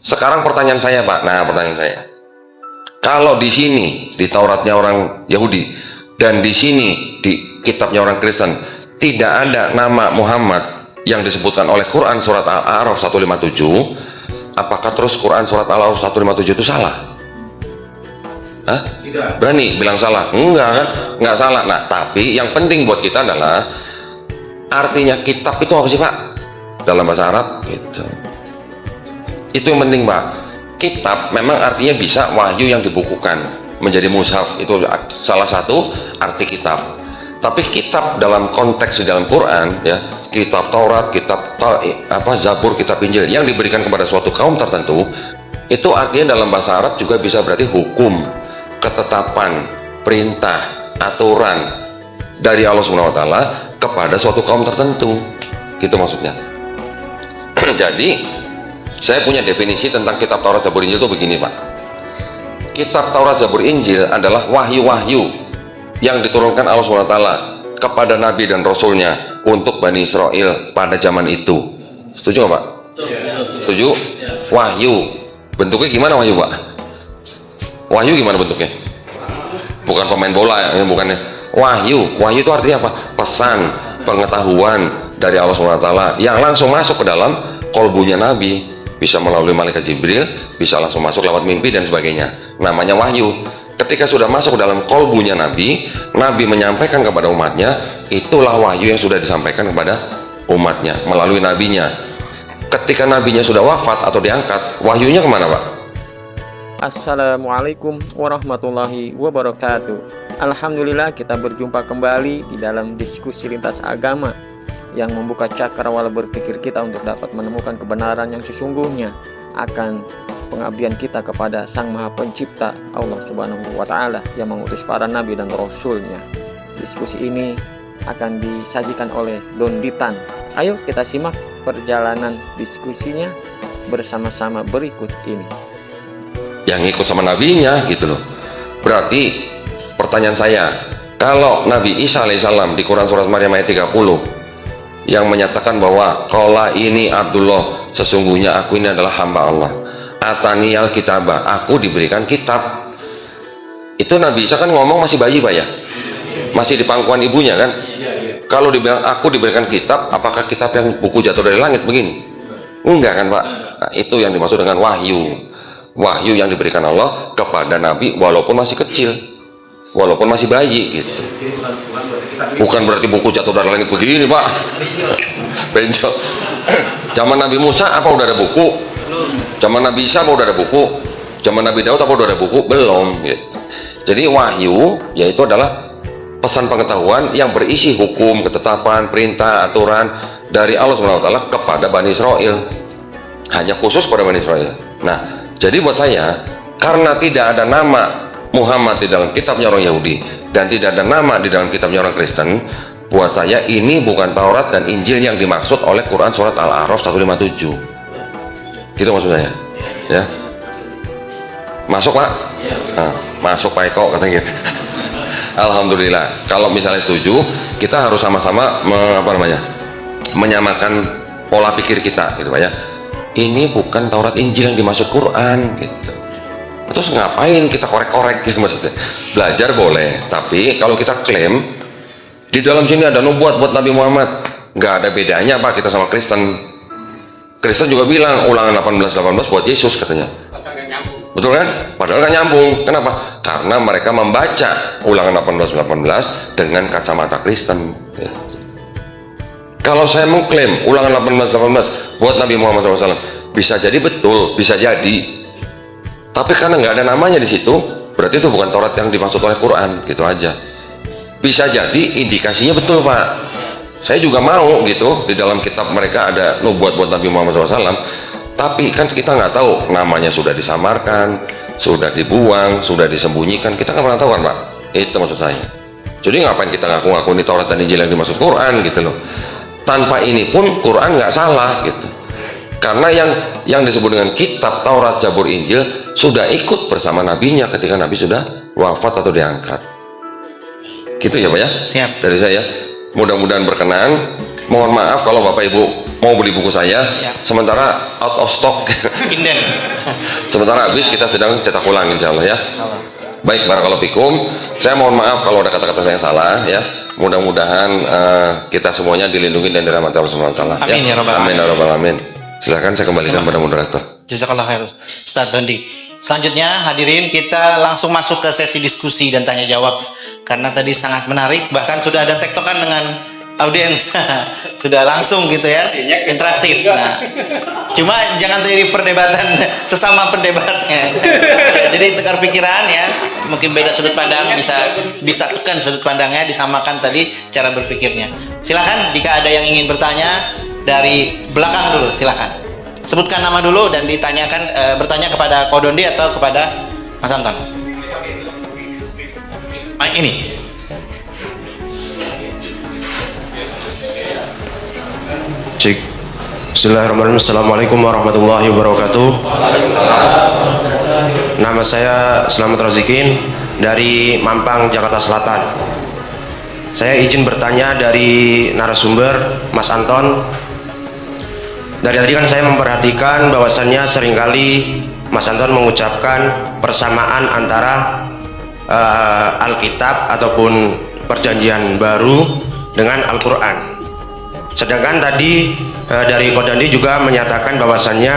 Sekarang pertanyaan saya, Pak. Nah, pertanyaan saya. Kalau di sini di Tauratnya orang Yahudi dan di sini di kitabnya orang Kristen tidak ada nama Muhammad yang disebutkan oleh Quran surat Al-A'raf 157, apakah terus Quran surat Al-A'raf 157 itu salah? Hah? Tidak. Berani bilang salah? Enggak kan? Enggak salah. Nah, tapi yang penting buat kita adalah artinya kitab itu apa sih, Pak? Dalam bahasa Arab gitu. Itu yang penting, Pak. Kitab memang artinya bisa wahyu yang dibukukan menjadi mushaf, itu salah satu arti kitab. Tapi kitab dalam konteks di dalam Quran ya, kitab Taurat, kitab Zabur, kitab Injil yang diberikan kepada suatu kaum tertentu, itu artinya dalam bahasa Arab juga bisa berarti hukum, ketetapan, perintah, aturan dari Allah Subhanahu wa taala kepada suatu kaum tertentu. Gitu maksudnya. Jadi saya punya definisi tentang kitab Taurat, Zabur, Injil itu begini, Pak. Kitab Taurat, Zabur, Injil adalah wahyu-wahyu yang diturunkan Allah SWT kepada Nabi dan Rasulnya untuk Bani Israel pada zaman itu. Setuju nggak, Pak? Setuju? Wahyu. Bentuknya gimana wahyu, Pak? Wahyu gimana bentuknya? Bukan pemain bola ya, bukannya. Wahyu. Wahyu itu artinya apa? Pesan, pengetahuan dari Allah SWT yang langsung masuk ke dalam kolbunya Nabi. Bisa melalui malaikat Jibril, bisa langsung masuk lewat mimpi dan sebagainya. Namanya wahyu. Ketika sudah masuk dalam kolbunya Nabi, Nabi menyampaikan kepada umatnya, itulah wahyu yang sudah disampaikan kepada umatnya melalui nabinya. Ketika nabinya sudah wafat atau diangkat, wahyunya kemana, Pak? Assalamualaikum warahmatullahi wabarakatuh. Alhamdulillah, kita berjumpa kembali di dalam diskusi lintas agama yang membuka cakrawala berpikir kita untuk dapat menemukan kebenaran yang sesungguhnya akan pengabdian kita kepada Sang Maha Pencipta Allah Subhanahu wa Ta'ala yang mengutus para nabi dan rasulnya. Diskusi ini akan disajikan oleh Don Ditan. Ayo kita simak perjalanan diskusinya bersama-sama berikut ini. Yang ikut sama nabinya gitu loh. Berarti pertanyaan saya, kalau Nabi Isa alaihissalam di Quran surat Maryam ayat 30 yang menyatakan bahwa qala ini Abdullah, sesungguhnya aku ini adalah hamba Allah, ataniyal kitabah, aku diberikan kitab. Itu Nabi Isa kan ngomong masih bayi, Pak ya, masih di pangkuan ibunya kan. Kalau dibilang aku diberikan kitab, apakah kitab yang buku jatuh dari langit begini? Enggak kan, Pak. Nah, itu yang dimaksud dengan wahyu. Wahyu yang diberikan Allah kepada Nabi walaupun masih kecil, walaupun masih bayi gitu. Bukan berarti buku jatuh dari langit begini, Pak. Benjol. Zaman Nabi Musa apa udah ada buku? Zaman Nabi Isa apa udah ada buku? Zaman Nabi Daud apa udah ada buku? Belum gitu. Jadi wahyu yaitu adalah pesan pengetahuan yang berisi hukum, ketetapan, perintah, aturan dari Allah SWT kepada Bani Israel. Hanya khusus pada Bani Israel. Nah, jadi buat saya, karena tidak ada nama Muhammad di dalam kitabnya orang Yahudi dan tidak ada nama di dalam kitabnya orang Kristen, buat saya ini bukan Taurat dan Injil yang dimaksud oleh Quran surat Al-A'raf 157. Gitu maksud saya ya. Masuk, Pak? Nah, masuk, Pak Eko katanya gitu. Alhamdulillah. Kalau misalnya setuju, kita harus sama-sama menyamakan pola pikir kita gitu, Pak ya. Ini bukan Taurat Injil yang dimaksud Quran gitu. Terus ngapain kita korek-korek gitu maksudnya? Belajar boleh, tapi kalau kita klaim di dalam sini ada nubuat buat Nabi Muhammad, nggak ada bedanya, Pak, kita sama Kristen. Kristen juga bilang Ulangan 18:18 buat Yesus katanya. Betul kan? Padahal nggak nyambung. Kenapa? Karena mereka membaca Ulangan 18:18 dengan kacamata Kristen. Kalau saya mengklaim Ulangan 18:18 buat Nabi Muhammad SAW, bisa jadi betul, bisa jadi. Tapi karena nggak ada namanya di situ, berarti itu bukan Taurat yang dimaksud oleh Quran, gitu aja. Bisa jadi indikasinya betul, Pak. Saya juga mau gitu, di dalam kitab mereka ada nubuat buat Nabi Muhammad SAW, tapi kan kita nggak tahu namanya sudah disamarkan, sudah dibuang, sudah disembunyikan, kita nggak pernah tahu kan, Pak. Itu maksud saya. Jadi ngapain kita ngaku-ngaku ini Taurat dan Injil yang dimaksud Quran gitu loh. Tanpa ini pun Quran nggak salah gitu. Karena yang disebut dengan kitab Taurat, Zabur, Injil sudah ikut bersama nabinya ketika nabi sudah wafat atau diangkat. Gitu ya, Pak ya? Siap. Dari saya. Mudah-mudahan berkenan. Mohon maaf kalau Bapak Ibu mau beli buku saya, Ya. sementara out of stock. Inden. Sementara habis, kita sedang cetak ulang insya Allah ya. Insyaallah. Baik, barakallahu fikum. Saya mohon maaf kalau ada kata-kata saya yang salah ya. Mudah-mudahan kita semuanya dilindungi dan dirahmati Allah Subhanahu wa taala. Amin ya rabbal Amin ya rabbal alamin. Silakan saya kembalikan pada moderator. Jazakallah khair, Ustaz Dondi. Selanjutnya hadirin, kita langsung masuk ke sesi diskusi dan tanya jawab karena tadi sangat menarik, bahkan sudah ada tektokan dengan audiens. Sudah langsung gitu ya, interaktif. Nah, cuma jangan terjadi perdebatan sesama pendebatnya. Ya, jadi tukar pikiran ya, mungkin beda sudut pandang bisa disatukan sudut pandangnya, disamakan tadi cara berpikirnya. Silakan jika ada yang ingin bertanya dari belakang dulu, silakan. Sebutkan nama dulu dan ditanyakan, bertanya kepada Kodondi atau kepada Mas Anton. Ini. Cik. Bismillahirrahmanirrahim. Assalamualaikum warahmatullahi wabarakatuh. Nama saya Slamet Rozikin dari Mampang, Jakarta Selatan. Saya izin bertanya dari narasumber Mas Anton. Dari tadi kan saya memperhatikan bahwasannya seringkali Mas Anton mengucapkan persamaan antara Alkitab ataupun Perjanjian Baru dengan Al-Quran. Sedangkan tadi dari Kodandi juga menyatakan bahwasannya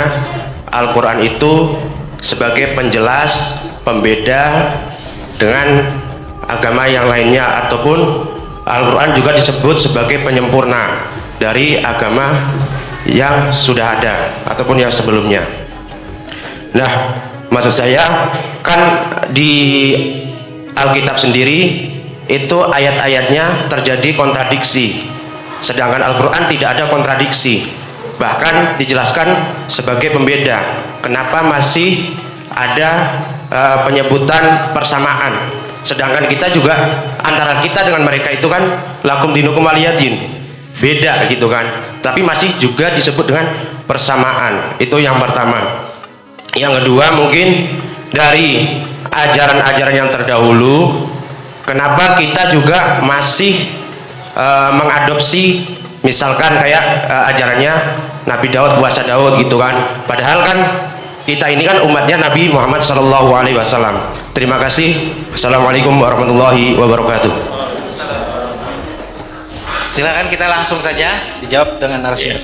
Al-Quran itu sebagai penjelas, pembeda dengan agama yang lainnya, ataupun Al-Quran juga disebut sebagai penyempurna dari agama yang sudah ada ataupun yang sebelumnya. Nah, maksud saya kan di Alkitab sendiri itu ayat-ayatnya terjadi kontradiksi, sedangkan Al-Quran tidak ada kontradiksi, bahkan dijelaskan sebagai pembeda. Kenapa masih ada penyebutan persamaan, sedangkan kita juga antara kita dengan mereka itu kan lakum dinukum waliyadin, beda gitu kan, tapi masih juga disebut dengan persamaan. Itu yang pertama. Yang kedua, mungkin dari ajaran-ajaran yang terdahulu, kenapa kita juga masih mengadopsi misalkan kayak ajarannya Nabi Daud, puasa Daud gitu kan, padahal kan kita ini kan umatnya Nabi Muhammad SAW. Terima kasih. Assalamualaikum warahmatullahi wabarakatuh. Silakan, kita langsung saja dijawab dengan narasumber.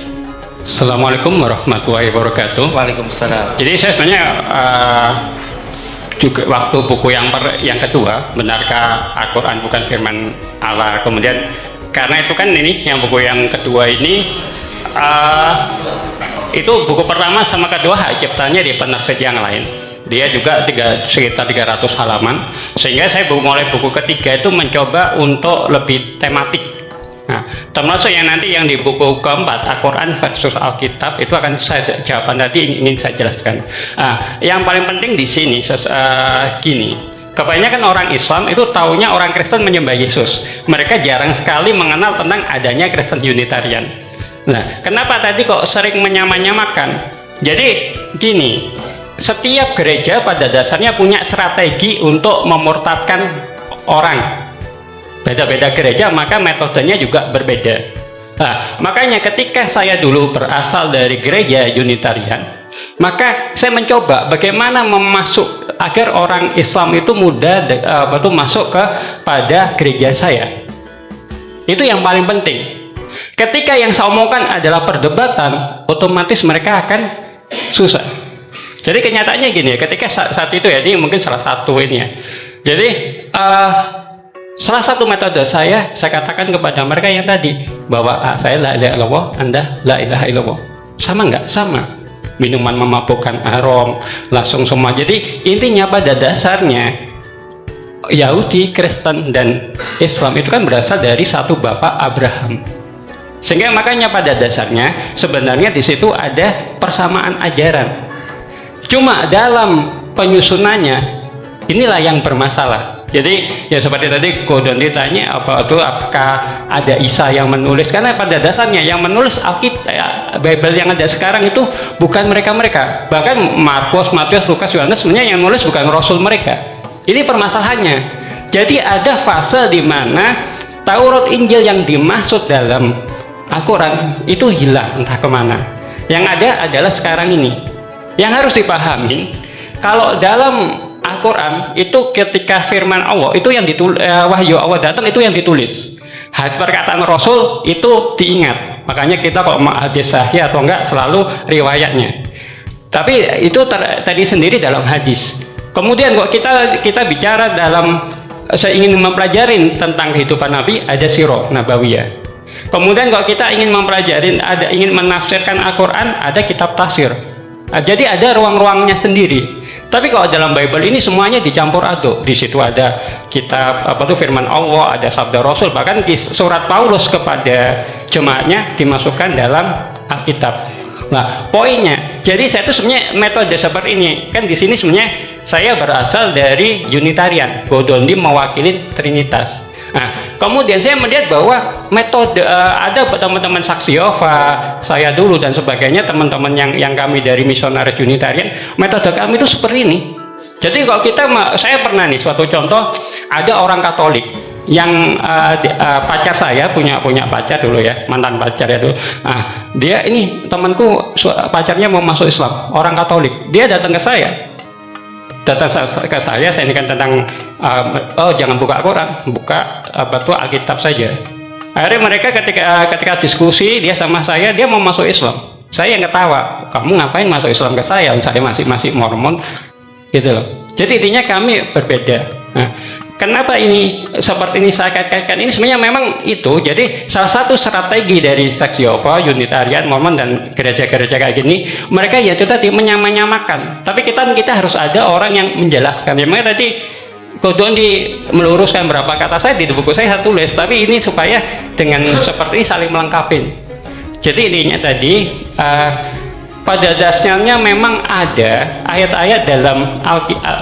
Assalamualaikum warahmatullahi wabarakatuh. Waalaikumsalam. Jadi saya sebenarnya juga waktu buku yang kedua, benarkah Al-Quran bukan firman Allah, kemudian karena itu kan ini yang buku yang kedua ini itu buku pertama sama kedua hak ciptanya di penerbit yang lain, dia juga sekitar 300 halaman, sehingga saya mulai buku ketiga itu mencoba untuk lebih tematik. Nah, termasuk yang nanti yang di buku keempat, Al-Quran versus Alkitab, itu akan saya jawaban nanti ingin saya jelaskan. Nah, yang paling penting di sini gini, kebanyakan orang Islam itu taunya orang Kristen menyembah Yesus, mereka jarang sekali mengenal tentang adanya Kristen Unitarian. Nah, kenapa tadi kok sering menyamakan? Jadi gini, setiap gereja pada dasarnya punya strategi untuk memurtadkan orang. Beda-beda gereja, maka metodenya juga berbeda. Nah, makanya ketika saya dulu berasal dari gereja Unitarian, maka saya mencoba bagaimana memasuk agar orang Islam itu mudah masuk pada gereja saya. Itu yang paling penting. Ketika yang saya omongkan adalah perdebatan, otomatis mereka akan susah. Jadi kenyataannya gini ya, ketika saat itu ya, ini mungkin salah satu ini ya. Jadi salah satu metode saya katakan kepada mereka yang tadi bahwa saya la ilaha illallah, Anda la ilaha illallah. Sama nggak? Sama. Minuman memabukkan, haram, langsung semua. Jadi intinya pada dasarnya Yahudi, Kristen, dan Islam itu kan berasal dari satu bapak, Abraham. Sehingga makanya pada dasarnya sebenarnya di situ ada persamaan ajaran. Cuma dalam penyusunannya inilah yang bermasalah. Jadi ya seperti tadi Kodon ditanya apakah ada Isa yang menulis, karena pada dasarnya yang menulis Alkitab, Bible yang ada sekarang itu bukan mereka-mereka. Bahkan Markus, Matius, Lukas, Yohanes sebenarnya yang nulis bukan rasul mereka. Ini permasalahannya. Jadi ada fase di mana Taurat Injil yang dimaksud dalam Al-Quran itu hilang entah kemana. Yang ada adalah sekarang ini. Yang harus dipahami, kalau dalam Al-Quran itu ketika firman Allah itu yang wahyu Allah datang itu yang ditulis. Perkataan Rasul itu diingat. Makanya kita kalau hadis sahih atau enggak selalu riwayatnya. Tapi itu tadi sendiri dalam hadis. Kemudian kok kita bicara dalam saya ingin mempelajari tentang kehidupan Nabi, ada sirah nabawiyah. Kemudian kalau kita ingin mempelajari, ingin menafsirkan Al-Quran, ada kitab tafsir. Jadi ada ruang-ruangnya sendiri. Tapi kalau dalam Bible ini semuanya dicampur aduk. Di situ ada kitab firman Allah, ada sabda Rasul, bahkan surat Paulus kepada jemaatnya dimasukkan dalam Alkitab. Nah, poinnya, jadi saya tuh sebenarnya metode seperti ini kan di sini sebenarnya saya berasal dari Unitarian, Godondi mewakili Trinitas. Nah, kemudian saya melihat bahwa metode ada teman-teman saksi Yehova, saya dulu dan sebagainya, teman-teman yang kami dari misionaris Unitarian, metode kami itu seperti ini. Jadi kalau saya pernah nih suatu contoh, ada orang Katolik yang pacar saya punya pacar dulu ya, mantan pacar ya dulu. Nah, dia ini temanku pacarnya mau masuk Islam, orang Katolik. Dia datang ke saya. Saya ini kan tentang jangan buka Quran, buka Alkitab saja. Akhirnya mereka ketika diskusi dia sama saya, dia mau masuk Islam. Saya yang ketawa, kamu ngapain masuk Islam ke saya masih Mormon gitu loh. Jadi intinya kami berbeda. Nah, kenapa ini seperti ini saya kaitkan ini sebenarnya memang itu. Jadi salah satu strategi dari Saksi Yehova, Unitarian, Mormon dan gereja-gereja kayak gini, mereka ya itu tadi menyamakan. Tapi kita harus ada orang yang menjelaskan. Ya makanya tadi Godondi meluruskan berapa kata saya di buku saya tulis. Tapi ini supaya dengan seperti ini saling melengkapi. Jadi intinya tadi pada dasarnya memang ada ayat-ayat dalam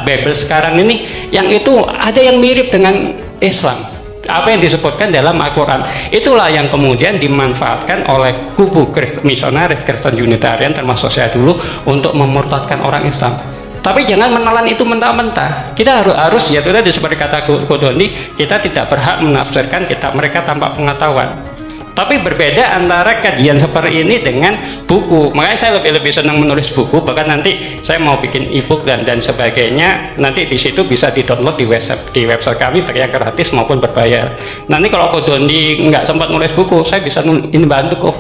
Bible sekarang ini yang itu ada yang mirip dengan Islam, apa yang disebutkan dalam Al-Quran. Itulah yang kemudian dimanfaatkan oleh kubu misionaris Kristen Unitarian termasuk saya dulu untuk memurtadkan orang Islam. Tapi jangan menelan itu mentah-mentah. Kita harus ya itu tadi seperti kata Godondi, kita tidak berhak menafsirkan kitab mereka tanpa pengetahuan. Tapi berbeda antara kajian seperti ini dengan buku. Makanya saya lebih senang menulis buku. Bahkan nanti saya mau bikin e-book dan sebagainya. Nanti di situ bisa di-download di website kami baik yang gratis maupun berbayar. Nanti kalau Godondi nggak sempat nulis buku, saya bisa ini bantu kok.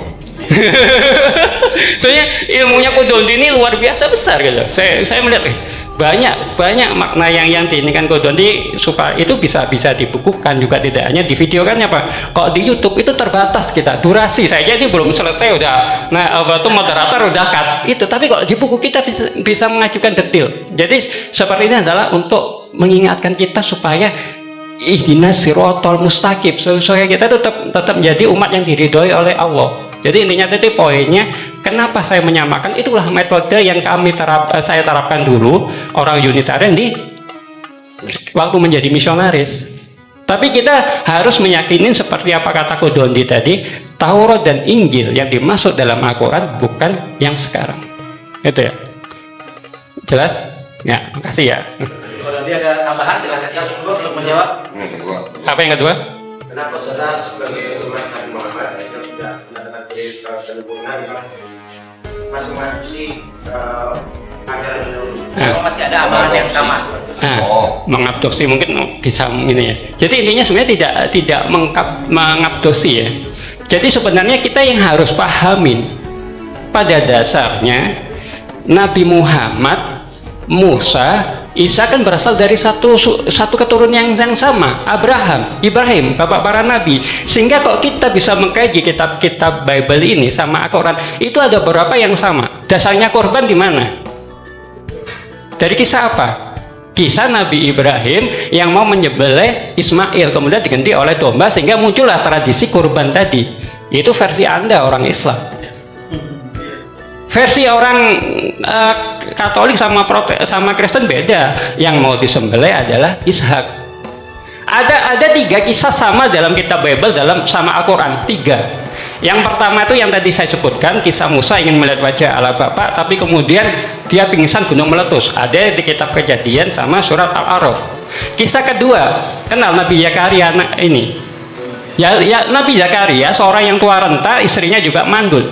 Soalnya ilmunya Godondi ini luar biasa besar gitu. Saya melihat banyak makna yang diinikan Godondi supaya itu bisa dibukukan juga, tidak hanya di video kan ya Pak. Kalau di YouTube itu terbatas kita durasi saja, ini belum selesai udah moderator udah cut itu, tapi kalau di buku kita bisa mengajukan detail. Jadi seperti ini adalah untuk mengingatkan kita supaya ihdinas sirotol mustaqim, supaya kita tetap menjadi umat yang diridhoi oleh Allah. Jadi intinya tadi poinnya, kenapa saya menyamakan, itulah metode yang saya terapkan dulu orang Unitarian di waktu menjadi misionaris. Tapi kita harus meyakini seperti apa kata Godondi tadi, Taurat dan Injil yang dimaksud dalam Al-Quran bukan yang sekarang. Itu ya. Jelas? Ya, makasih ya. Kalau ada tambahan silakan yang kedua untuk menjawab. Apa yang kedua? Kenapa saudara sebagai umat Nabi Muhammad yang sudah mendapat sempurna masih mengadopsi ajaran dulu? Masih ada amalan yang sama? Mengadopsi mungkin bisa ini ya. Jadi intinya sebenarnya tidak mengadopsi ya. Jadi sebenarnya kita yang harus pahamin pada dasarnya Nabi Muhammad, Musa, Isa kan berasal dari satu keturunan yang sama, Ibrahim, bapak para nabi. Sehingga kok kita bisa mengkaji kitab-kitab Bible ini sama Al-Quran, itu ada beberapa yang sama. Dasarnya korban di mana? Dari kisah apa? Kisah Nabi Ibrahim yang mau menyembelih Ismail, kemudian diganti oleh domba, sehingga muncullah tradisi kurban tadi. Itu versi Anda orang Islam. Versi orang Katolik sama Kristen beda. Yang mau disembelih adalah Ishak. Ada 3 kisah sama dalam kitab Bible sama Al-Quran, 3. Yang pertama itu yang tadi saya sebutkan, kisah Musa ingin melihat wajah Allah Bapa, tapi kemudian dia pingsan gunung meletus. Ada di kitab Kejadian sama surat Al-A'raf. Kisah kedua, kenal Nabi Zakaria ini. Ya, Nabi Zakaria seorang yang tua renta, istrinya juga mandul.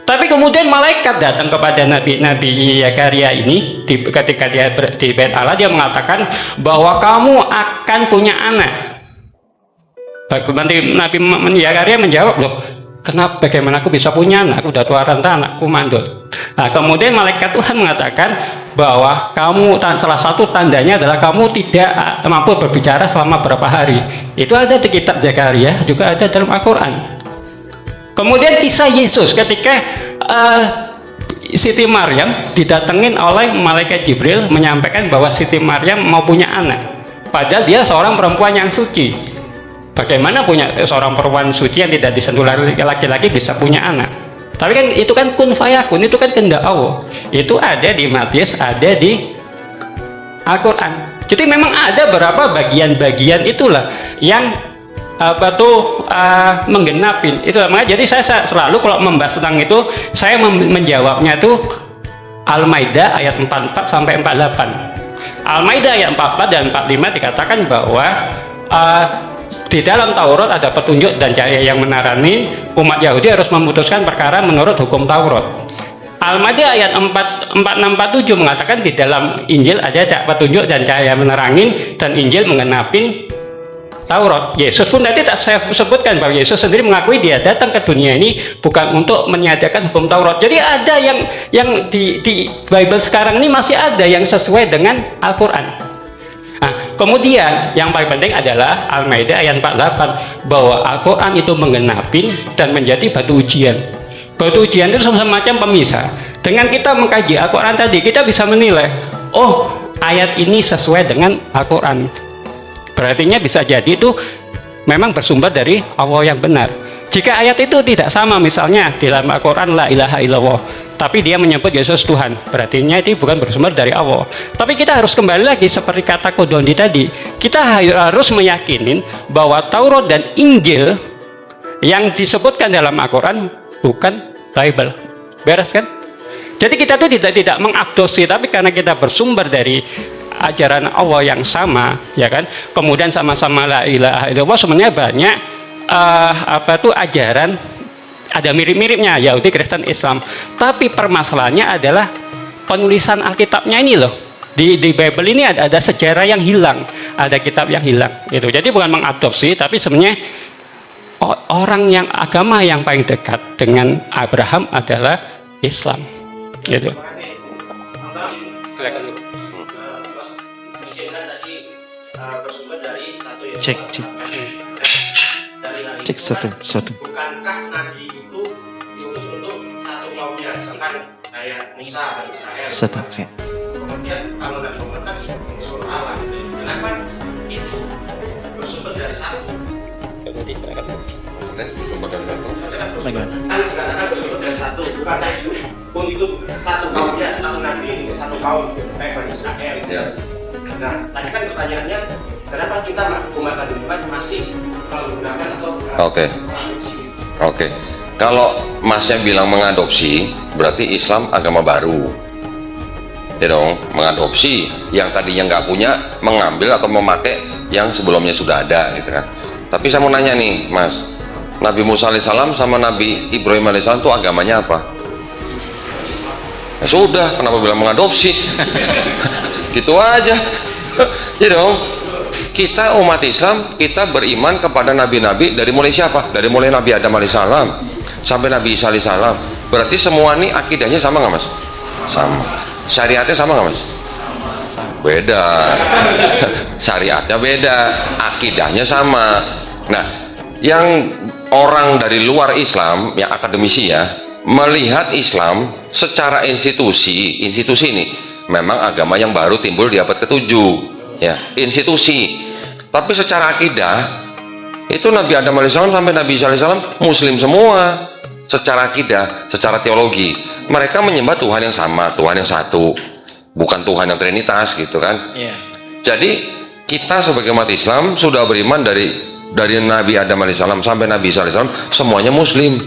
Tapi kemudian malaikat datang kepada Nabi Zakaria ini ketika dia di Bait Allah, dia mengatakan bahwa kamu akan punya anak. Nabi Zakaria menjawab, loh, bagaimana aku bisa punya anak? Aku udah tua renta, anakku mandul. Nah, kemudian malaikat Tuhan mengatakan bahwa salah satu tandanya adalah kamu tidak mampu berbicara selama berapa hari. Itu ada di kitab Zakaria, juga ada dalam Al-Quran. Kemudian kisah Yesus ketika Siti Maryam didatengin oleh malaikat Jibril menyampaikan bahwa Siti Maryam mau punya anak, padahal dia seorang perempuan yang suci. Bagaimana punya seorang perempuan suci yang tidak disentuh laki-laki bisa punya anak? Tapi kan itu kan kun fayakun, itu kan kehendak Allah. Itu ada di Matius, ada di Al-Quran. Jadi memang ada beberapa bagian-bagian itulah yang menggenapin itu. Makanya jadi saya selalu kalau membahas tentang itu, saya menjawabnya itu Al-Maidah ayat 44 sampai 48. Al-Maidah ayat 44 dan 45 dikatakan bahwa di dalam Taurat ada petunjuk dan cahaya yang menerani umat Yahudi harus memutuskan perkara menurut hukum Taurat. Al-Maidah ayat 4647 mengatakan di dalam Injil ada petunjuk dan cahaya menerangi, dan Injil mengenapin Taurat. Yesus pun tadi tak saya sebutkan bahwa Yesus sendiri mengakui dia datang ke dunia ini bukan untuk menyediakan hukum Taurat. Jadi ada yang di Bible sekarang ini masih ada yang sesuai dengan Al-Quran. Nah, kemudian yang paling penting adalah Al-Maidah ayat 48 bahwa Al-Quran itu menggenapin dan menjadi batu ujian. Batu ujian itu semacam pemisah. Dengan kita mengkaji Al-Quran tadi, kita bisa menilai, oh ayat ini sesuai dengan Al-Quran. Berartinya bisa jadi itu memang bersumber dari Allah yang benar. Jika ayat itu tidak sama, misalnya di dalam Al-Quran la ilaha illallah, tapi dia menyebut Yesus Tuhan, berartinya itu bukan bersumber dari Allah. Tapi kita harus kembali lagi seperti kata Kodondi tadi, kita harus meyakinin bahwa Taurat dan Injil yang disebutkan dalam Al-Quran bukan Bible. Beres kan? Jadi kita tuh tidak mengadopsi, tapi karena kita bersumber dari ajaran Allah yang sama, ya kan? Kemudian sama-sama la ilaha illallah, sebenarnya banyak ajaran ada mirip-miripnya Yahudi, Kristen, Islam. Tapi permasalahannya adalah penulisan Alkitabnya ini loh. Di Bible ini ada sejarah yang hilang, ada kitab yang hilang. Gitu. Jadi bukan mengadopsi, tapi sebenarnya orang yang agama yang paling dekat dengan Abraham adalah Islam. Gitu. Silakan. Cek satu. Bukankah Nabi itu diutus untuk satu kaumnya, misalkan kayak Musa dan Israel? Satu. Kemudian kalau Nabi Muhammad kan disuruh Allah, kenapa itu bersumber dari satu? Bagaimana? Kan dikatakan bersumber dari satu, bukankah itu satu kaumnya, satu Nabi, satu kaum kayak Bani Israel? Ya. Nah, tadi kan pertanyaannya, kenapa kita umat Nabi Muhammad masih menggunakan atau Oke. Kalau masnya bilang mengadopsi, berarti Islam agama baru. Ya dong, mengadopsi yang tadinya nggak punya, mengambil atau memakai yang sebelumnya sudah ada, gitu kan. Tapi saya mau nanya nih, Mas, Nabi Musa alaihissalam sama Nabi Ibrahim alaihissalam itu agamanya apa? Ya sudah, kenapa bilang mengadopsi? Gitu aja. Ya dong. Kita umat Islam, kita beriman kepada nabi-nabi dari mulai siapa? Dari mulai Nabi Adam alaihissalam sampai Nabi Isa alaihissalam. Berarti semua ini akidahnya sama nggak, Mas? Sama. Syariatnya sama nggak, Mas? Beda. Syariatnya beda, akidahnya sama. Nah, yang orang dari luar Islam, yang akademisi ya, melihat Islam secara institusi ini memang agama yang baru timbul di abad ke-7, ya, institusi. Tapi secara akidah itu Nabi Adam alaihissalam sampai Nabi Isa alaihissalam Muslim semua. Secara akidah, secara teologi, mereka menyembah Tuhan yang sama, Tuhan yang satu, bukan Tuhan yang trinitas, gitu kan? Yeah. Jadi kita sebagai umat Islam sudah beriman dari Nabi Adam alaihissalam sampai Nabi Isa alaihissalam semuanya Muslim.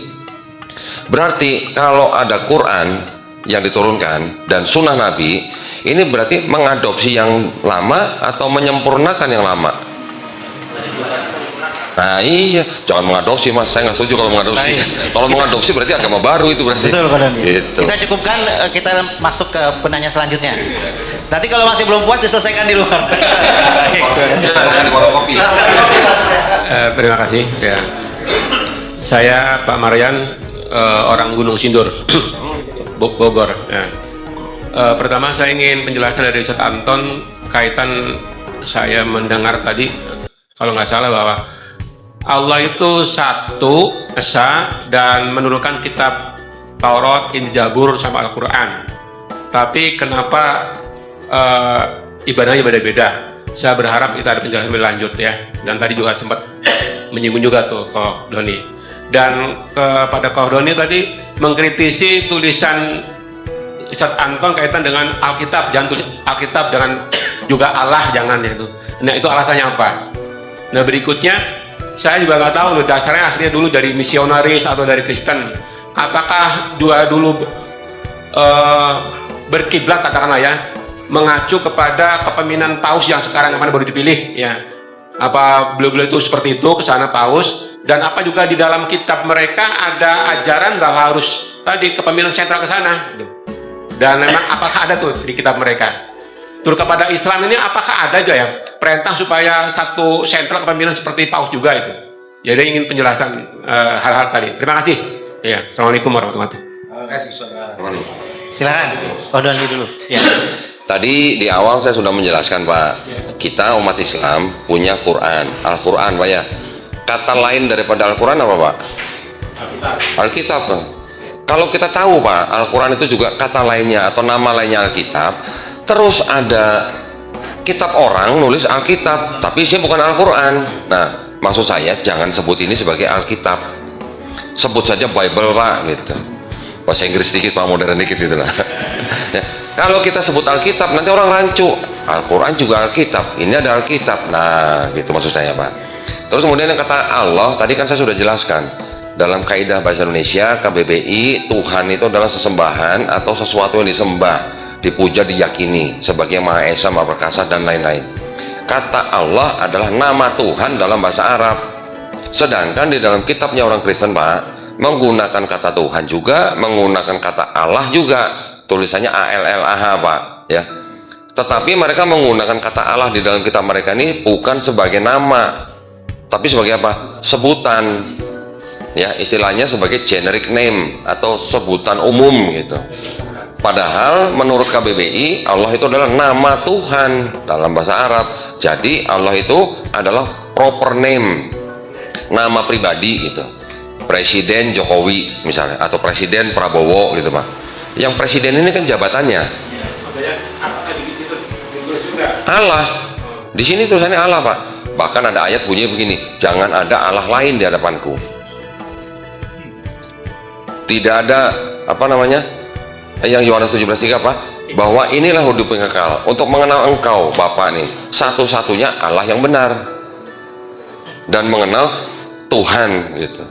Berarti kalau ada Quran yang diturunkan dan sunnah Nabi, ini berarti mengadopsi yang lama atau menyempurnakan yang lama? Nah iya, jangan mengadopsi mas, saya nggak setuju kalau mengadopsi. Nah, iya. Kalau mengadopsi berarti agama baru itu berarti. Betul Pak Doni. Gitu. Kita cukupkan, kita masuk ke penanya selanjutnya. Nanti kalau masih belum puas diselesaikan di luar. Baik. Silakan di warung kopi. Terima kasih. Ya. Saya Pak Marian, orang Gunung Sindur, Bogor. Ya. Pertama saya ingin penjelasan dari Ustaz Anton kaitan saya mendengar tadi, kalau nggak salah bahwa Allah itu satu, esa, dan menurunkan kitab Taurat, Injil, Zabur, sama Al-Quran. Tapi kenapa ibadahnya beda-beda? Saya berharap kita ada penjelasan lebih lanjut ya. Dan tadi juga sempat menyinggung juga tuh Koh Doni. Dan kepada Koh Doni tadi mengkritisi tulisan Ustaz Anton kaitan dengan Alkitab, jangan tulis Alkitab dengan juga Allah, jangan itu. Nah itu alasannya apa? Nah berikutnya saya juga nggak tahu loh dasarnya aslinya dulu dari misionaris atau dari Kristen. Apakah juga dulu berkiblat katakanlah ya, mengacu kepada kepemimpinan Paus yang sekarang kemana baru dipilih ya? Apa beliau-beliau itu seperti itu ke sana Paus? Dan apa juga di dalam kitab mereka ada ajaran bahwa harus tadi kepemimpinan sentral ke sana? Gitu. Dan memang apakah ada tuh di kitab mereka? Terus kepada Islam ini apakah ada aja ya perintah supaya satu sentral kepemimpinan seperti Paus juga itu? Jadi ingin penjelasan hal-hal tadi. Terima kasih. Ya, assalamualaikum warahmatullahi wabarakatuh. Silakan, Koh Doni dulu. Ya. Tadi di awal saya sudah menjelaskan Pak, kita umat Islam punya Quran, Al-Quran Pak ya. Kata lain daripada Al-Quran apa Pak? Alkitab. Kalau kita tahu Pak, Al-Quran itu juga kata lainnya atau nama lainnya Alkitab. Terus ada kitab orang nulis Alkitab, tapi isinya bukan Al-Quran. Nah, maksud saya jangan sebut ini sebagai Alkitab, sebut saja Bible Pak gitu. Bahasa Inggris sedikit Pak, modern dikit gitu lah. Ya, kalau kita sebut Alkitab nanti orang rancu. Al-Quran juga Alkitab, ini ada Alkitab. Nah, gitu maksud saya Pak. Terus kemudian yang kata Allah tadi kan saya sudah jelaskan. Dalam kaidah bahasa Indonesia KBBI, Tuhan itu adalah sesembahan atau sesuatu yang disembah, dipuja, diyakini sebagai Maha Esa, Maha Perkasa dan lain-lain. Kata Allah adalah nama Tuhan dalam bahasa Arab. Sedangkan di dalam kitabnya orang Kristen Pak, menggunakan kata Tuhan juga, menggunakan kata Allah juga, tulisannya ALLAH Pak ya. Tetapi mereka menggunakan kata Allah di dalam kitab mereka ini bukan sebagai nama, tapi sebagai apa? Sebutan. Ya, istilahnya sebagai generic name atau sebutan umum gitu. Padahal menurut KBBI Allah itu adalah nama Tuhan dalam bahasa Arab. Jadi Allah itu adalah proper name, nama pribadi gitu. Presiden Jokowi misalnya atau Presiden Prabowo gitu Pak. Yang presiden ini kan jabatannya. Allah. Di sini tulisannya Allah Pak. Bahkan ada ayat bunyi begini, jangan ada Allah lain di hadapanku. Tidak ada apa namanya yang Yohanes 17:3 Pak, bahwa inilah hidup yang kekal untuk mengenal engkau Bapa nih satu-satunya Allah yang benar dan mengenal Tuhan gitu.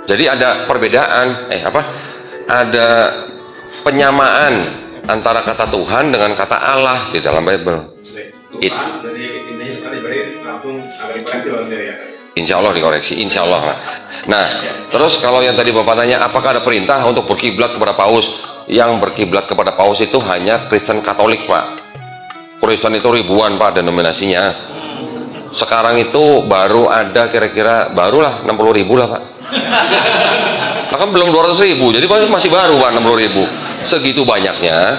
Jadi ada perbedaan ada penyamaan antara kata Tuhan dengan kata Allah di dalam Bible. Insya Allah dikoreksi, insya Allah. Nah, terus kalau yang tadi Bapak tanya, apakah ada perintah untuk berkiblat kepada Paus? Yang berkiblat kepada Paus itu hanya Kristen Katolik Pak. Kristen itu ribuan Pak denominasinya. Sekarang itu baru ada kira-kira barulah 60.000 lah Pak. Nah, kan belum 200.000, jadi masih baru Pak 60.000. Segitu banyaknya.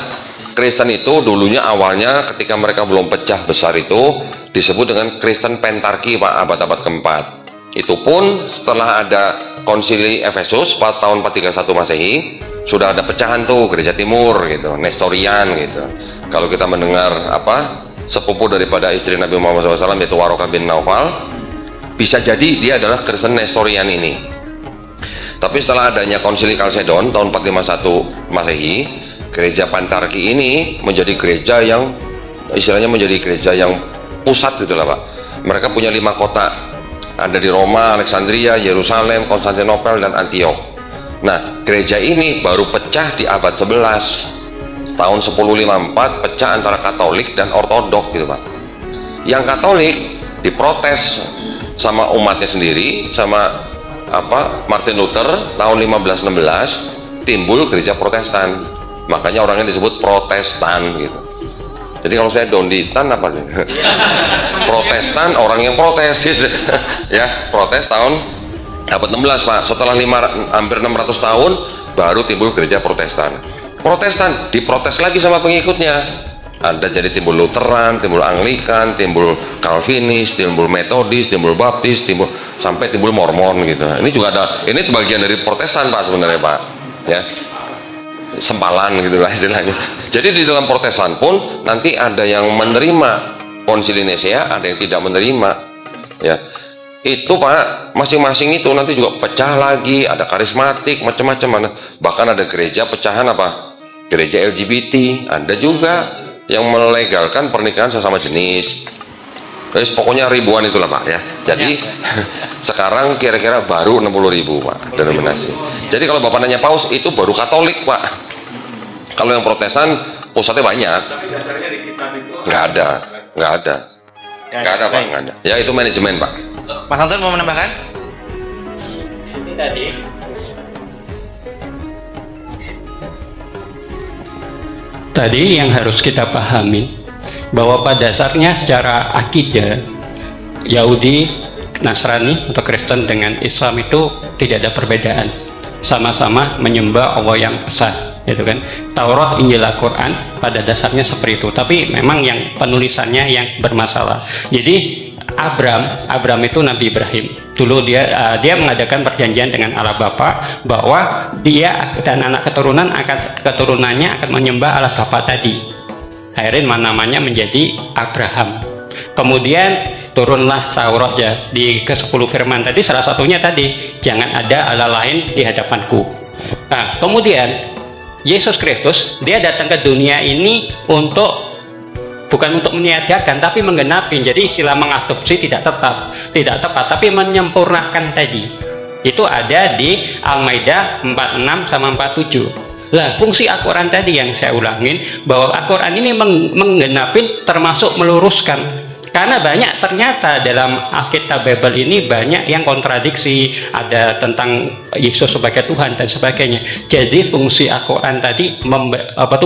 Kristen itu dulunya awalnya ketika mereka belum pecah besar itu disebut dengan Kristen Pentarki Pak, abad-abad keempat. Itu pun setelah ada konsili Efesus pada tahun 431 Masehi sudah ada pecahan tuh gereja timur gitu, Nestorian gitu. Kalau kita mendengar sepupu daripada istri Nabi Muhammad SAW yaitu Warokah bin Naufal, bisa jadi dia adalah Kristen Nestorian ini. Tapi setelah adanya konsili Kalsedon tahun 451 Masehi, gereja Pentarki ini menjadi gereja yang istilahnya menjadi gereja yang pusat gitu lah Pak. Mereka punya 5 kota, ada di Roma, Alexandria, Yerusalem, Konstantinopel dan Antiok. Nah, gereja ini baru pecah di abad 11 tahun 1054, pecah antara Katolik dan Ortodok gitu Pak. Yang Katolik diprotes sama umatnya sendiri, sama Martin Luther tahun 1516 timbul gereja Protestan, makanya orangnya disebut Protestan gitu. Jadi kalau saya donditan apa nih? Protestan, orang yang protes gitu. Ya, protes tahun abad 16 Pak. Setelah hampir 600 tahun baru timbul gereja Protestan. Protestan diprotes lagi sama pengikutnya. Ada jadi timbul Lutheran, timbul Anglikan, timbul Calvinis, timbul Metodis, timbul Baptis, sampai timbul Mormon gitu. Ini juga ini bagian dari Protestan Pak sebenarnya Pak. Ya. Sempalan gitulah istilahnya. Jadi di dalam Protestan pun nanti ada yang menerima Konsili Nisea, ada yang tidak menerima. Ya. Itu Pak, masing-masing itu nanti juga pecah lagi, ada karismatik, macam-macam. Bahkan ada gereja pecahan gereja LGBT, ada juga yang melegalkan pernikahan sesama jenis. Pokoknya ribuan itulah Pak ya. Jadi sekarang kira-kira baru 60.000 Pak denominasi. Jadi kalau Bapak nanya Paus itu baru Katolik Pak. Kalau yang Protestan pusatnya banyak. Nggak ada Pak, nggak ada. Ya itu manajemen Pak. Mas Anton mau menambahkan? Tadi yang harus kita pahami bahwa pada dasarnya secara akidah Yahudi, Nasrani atau Kristen dengan Islam itu tidak ada perbedaan, sama-sama menyembah Allah yang esa, gitu kan. Taurat, Injil, Al-Quran pada dasarnya seperti itu, tapi memang yang penulisannya yang bermasalah. Jadi Abram itu Nabi Ibrahim. Dulu dia mengadakan perjanjian dengan Allah Bapa bahwa dia dan anak keturunannya akan menyembah Allah Bapa tadi. Akhirnya namanya menjadi Abraham. Kemudian turunlah Taurat ya, di ke-10 firman tadi, salah satunya tadi jangan ada Allah lain di hadapanku. Nah, kemudian Yesus Kristus dia datang ke dunia ini bukan untuk meniadakan tapi menggenapi. Jadi istilah mengadopsi tidak tepat tapi menyempurnakan tadi. Itu ada di Al-Maidah 46 sama 47. Lah, fungsi Al-Quran tadi yang saya ulangin bahwa Al-Quran ini menggenapi termasuk meluruskan. Karena banyak ternyata dalam Alkitab Bible ini banyak yang kontradiksi, ada tentang Yesus sebagai Tuhan dan sebagainya. Jadi fungsi Al-Quran tadi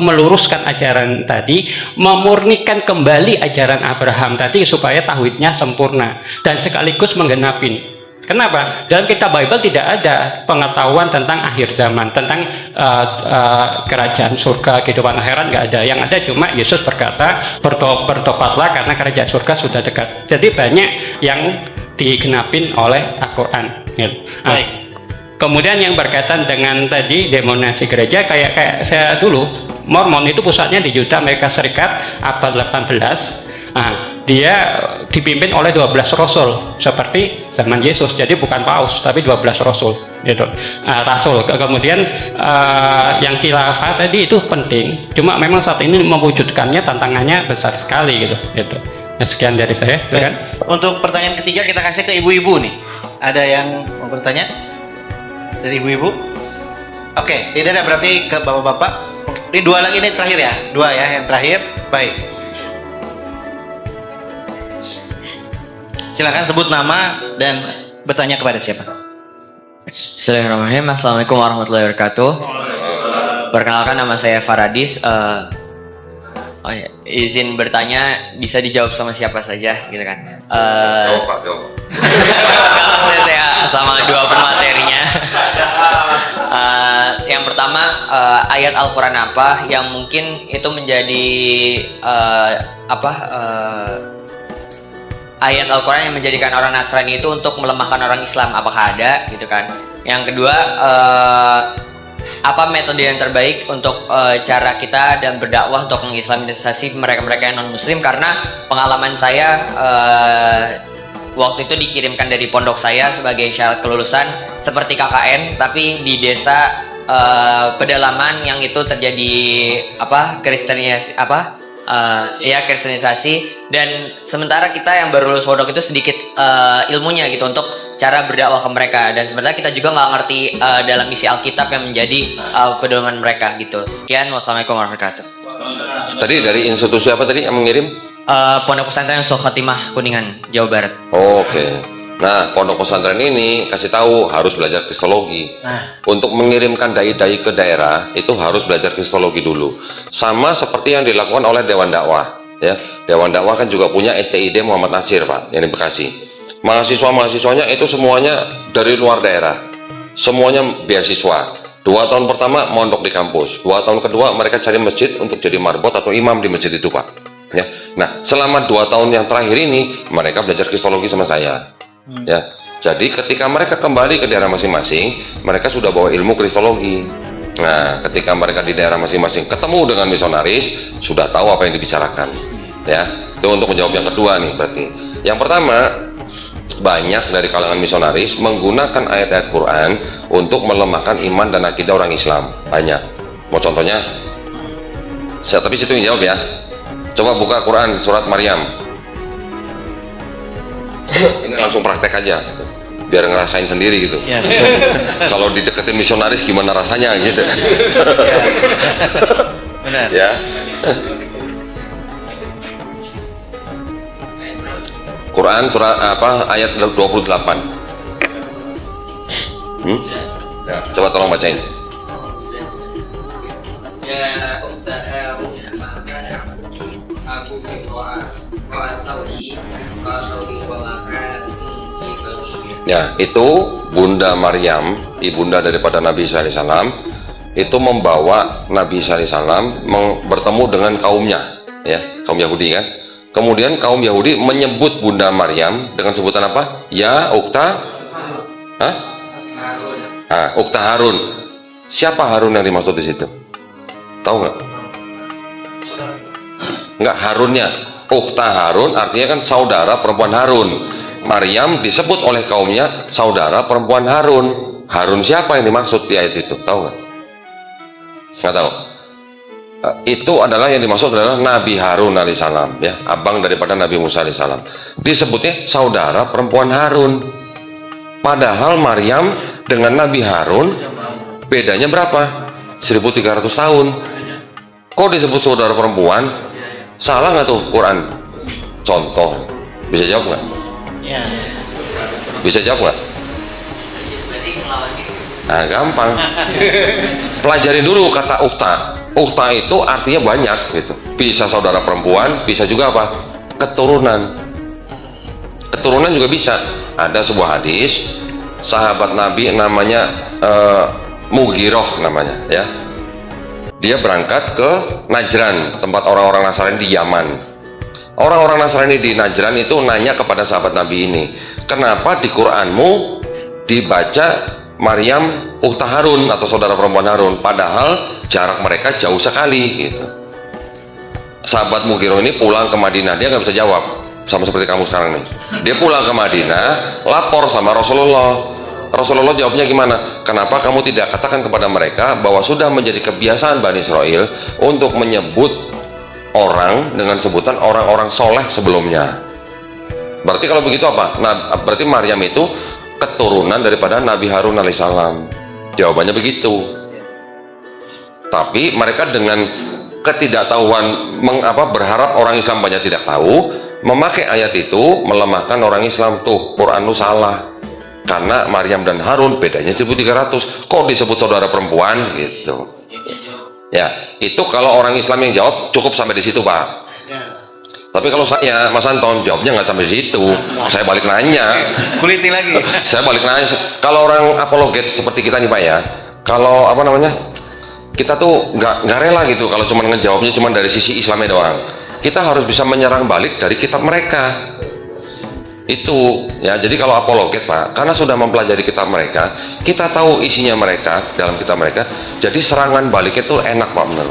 meluruskan ajaran tadi, memurnikan kembali ajaran Abraham tadi supaya tauhidnya sempurna dan sekaligus menggenapin. Kenapa? Dalam kitab Bible tidak ada pengetahuan tentang akhir zaman, tentang kerajaan surga, kehidupan akhirat, nggak ada. Yang ada cuma Yesus berkata, bertobatlah karena kerajaan surga sudah dekat. Jadi banyak yang digenapin oleh Al-Quran. Nah, kemudian yang berkaitan dengan tadi demonstrasi gereja, kayak saya dulu, Mormon itu pusatnya di Utah, Amerika Serikat, abad 18. Nah, dia dipimpin oleh 12 rasul seperti zaman Yesus. Jadi bukan paus tapi 12 rasul gitu. Rasul. Kemudian yang khilafah tadi itu penting. Cuma memang saat ini mewujudkannya tantangannya besar sekali gitu. Nah, sekian dari saya. Silakan. Untuk pertanyaan ketiga kita kasih ke ibu-ibu nih. Ada yang mau bertanya? Dari ibu-ibu? Oke, tidak ada, berarti ke bapak-bapak. Ini dua lagi, ini terakhir ya. Dua ya, yang terakhir. Baik. Silakan sebut nama dan bertanya kepada siapa. Bismillahirrahmanirrahim. Assalamualaikum warahmatullahi wabarakatuh. Perkenalkan, nama saya Faradis. Izin bertanya, bisa dijawab sama siapa saja gitu kan? Jawab Pak, jawab. Kalau saya sama dua pematerinya. Yang pertama, ayat Al-Quran apa yang mungkin itu menjadi ayat Al-Quran yang menjadikan orang Nasrani itu untuk melemahkan orang Islam, apakah ada gitu kan? Yang kedua, apa metode yang terbaik untuk cara kita dan berdakwah untuk mengislamisasi mereka-mereka yang non-muslim? Karena pengalaman saya waktu itu dikirimkan dari pondok saya sebagai syarat kelulusan seperti KKN, tapi di desa pedalaman yang itu terjadi kristenisasi, dan sementara kita yang baru lulus pondok itu sedikit ilmunya gitu untuk cara berdakwah ke mereka, dan sebenarnya kita juga nggak ngerti dalam isi Alkitab yang menjadi pedoman mereka gitu. Sekian, wassalamualaikum warahmatullahi wabarakatuh. Tadi dari institusi apa tadi yang mengirim? Pondok Pesantren Khotimah Kuningan, Jawa Barat. Oke. Nah, pondok pesantren ini kasih tahu harus belajar kristologi. Untuk mengirimkan dai-dai ke daerah itu harus belajar kristologi dulu. Sama seperti yang dilakukan oleh Dewan Dakwah. Ya, Dewan Dakwah kan juga punya STID Muhammad Nasir, Pak, yang di Bekasi. Mahasiswa-mahasiswanya itu semuanya dari luar daerah. Semuanya beasiswa. 2 tahun pertama mondok di kampus. 2 tahun kedua mereka cari masjid untuk jadi marbot atau imam di masjid itu, Pak. Ya. Nah, selama 2 tahun yang terakhir ini mereka belajar kristologi sama saya. Ya, jadi ketika mereka kembali ke daerah masing-masing, mereka sudah bawa ilmu kristologi. Nah, ketika mereka di daerah masing-masing ketemu dengan misionaris, sudah tahu apa yang dibicarakan. Ya, itu untuk menjawab yang kedua nih berarti. Yang pertama, banyak dari kalangan misionaris menggunakan ayat-ayat Quran untuk melemahkan iman dan akidah orang Islam. Banyak. Mau contohnya? Tapi situ yang jawab ya. Coba buka Quran surat Maryam. Ini langsung praktek aja biar ngerasain sendiri gitu. Ya, betul. Kalau dideketin misionaris gimana rasanya gitu. Benar. Ya. Quran surat apa ayat 28. Ya, coba tolong bacain. Ya ukhta aku Ya, itu Bunda Maryam, ibunda daripada Nabi Isa alaihissalam, itu membawa Nabi Isa alaihissalam bertemu dengan kaumnya, ya, kaum Yahudi kan. Kemudian kaum Yahudi menyebut Bunda Maryam dengan sebutan apa? Ya, Ukhta, Ukhta Harun. Siapa Harun yang dimaksud di situ? Tahu nggak? Nggak, Harunnya. Ukhta Harun artinya kan saudara perempuan Harun. Maryam disebut oleh kaumnya saudara perempuan Harun. Harun siapa yang dimaksud di ayat itu? Tahu nggak? Nggak tahu. Itu adalah yang dimaksud adalah Nabi Harun alaihissalam, ya, abang daripada Nabi Musa alaihissalam. Disebutnya saudara perempuan Harun. Padahal Maryam dengan Nabi Harun bedanya berapa? 1300 tahun. Kok disebut saudara perempuan? Salah nggak tuh Quran? Contoh, bisa jawab nggak? Ya. Bisa jawab nggak? Nah, gampang. Pelajari dulu kata ukhta. Ukhta itu artinya banyak gitu. Bisa saudara perempuan, bisa juga apa? Keturunan. Keturunan juga bisa. Ada sebuah hadis, sahabat Nabi namanya Mughiroh namanya, ya. Dia berangkat ke Najran, tempat orang-orang Nasrani di Yaman. Orang-orang Nasrani di Najran itu nanya kepada sahabat Nabi ini, kenapa di Quranmu dibaca Maryam Ukhta Harun atau saudara perempuan Harun, padahal jarak mereka jauh sekali gitu. Sahabat Mughiroh ini pulang ke Madinah, dia nggak bisa jawab, sama seperti kamu sekarang nih. Dia pulang ke Madinah, lapor sama Rasulullah. Rasulullah jawabnya gimana? Kenapa kamu tidak katakan kepada mereka bahwa sudah menjadi kebiasaan Bani Israel untuk menyebut orang dengan sebutan orang-orang soleh sebelumnya? Berarti kalau begitu apa? Nah, berarti Maryam itu keturunan daripada Nabi Harun alaihissalam. Jawabannya begitu. Tapi mereka dengan ketidaktahuan berharap orang Islam banyak tidak tahu, memakai ayat itu melemahkan orang Islam. Tuh, Quran lu salah. Karena Maryam dan Harun bedanya 1300. Kok disebut saudara perempuan gitu. Ya, itu kalau orang Islam yang jawab cukup sampai di situ, Pak. Tapi kalau saya, Mas Anton, jawabnya nggak sampai situ. Saya balik nanya. Kuliti lagi. Saya balik nanya. Kalau orang apologet seperti kita nih, Pak, ya. Kalau apa namanya? Kita tuh nggak rela gitu kalau cuma ngejawabnya cuma dari sisi Islamnya doang. Kita harus bisa menyerang balik dari kitab mereka. Itu ya, jadi kalau apologet, Pak, karena sudah mempelajari kitab mereka, kita tahu isinya mereka dalam kitab mereka, jadi serangan baliknya tuh enak, Pak, bener.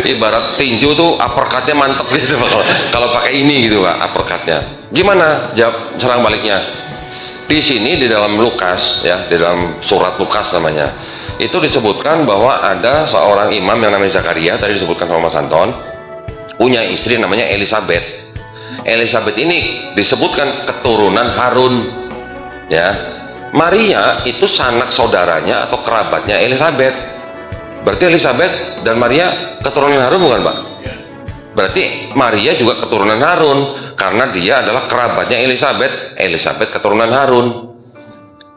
Ibarat tinju tuh uppercutnya mantep gitu, Pak, kalau pakai ini gitu, Pak, uppercutnya. Gimana jawab serang baliknya? Di sini di dalam Lukas, ya, di dalam surat Lukas namanya, itu disebutkan bahwa ada seorang imam yang namanya Zakaria, tadi disebutkan sama Mas Anton, punya istri namanya Elizabeth. Elizabeth ini disebutkan keturunan Harun, ya. Maria itu sanak saudaranya atau kerabatnya Elizabeth. Berarti Elizabeth dan Maria keturunan Harun bukan, Pak? berarti Maria juga keturunan Harun karena dia adalah kerabatnya Elizabeth keturunan Harun.